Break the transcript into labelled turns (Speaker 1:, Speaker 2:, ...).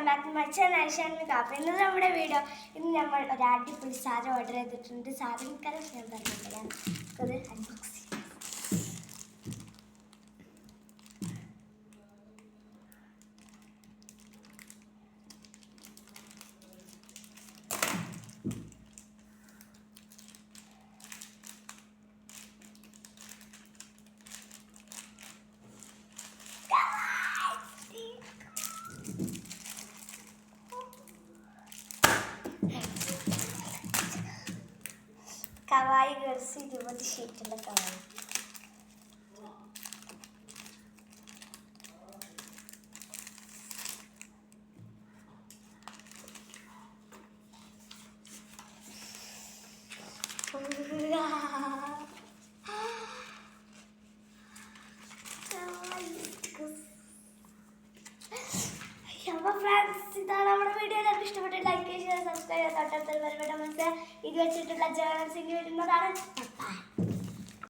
Speaker 1: Welcome back to my channel Shanmika. അപ്പോൾ ഇന്ന് നമ്മുടെ വീഡിയോ ഇന്ന് നമ്മൾ ഒരു അടിപൊളി സാരി ഓർഡർ ചെയ്തിട്ടുണ്ട്. സാരി കളക്ഷൻ ഞാൻ പറഞ്ഞിട്ടില്ല, അത് അൺബോക്സ് ചെയ്യാം. കവായി ഗേൾസ് 20 ഷീറ്റുള്ള കവായി. അപ്പോൾ ഫ്രണ്ട്സ്, ഇതാണ് നമ്മുടെ വീഡിയോ. എല്ലാവർക്കും ഇഷ്ടപ്പെട്ട ലൈക്ക് ചെയ്യുക, സബ്സ്ക്രൈബ് ചെയ്യുക, തൊട്ടടുത്ത് വരവേണ്ട മനസ്സിലായി ഇത് വെച്ചിട്ടുള്ള ജേണൽസിന് വരുന്നതാണ്.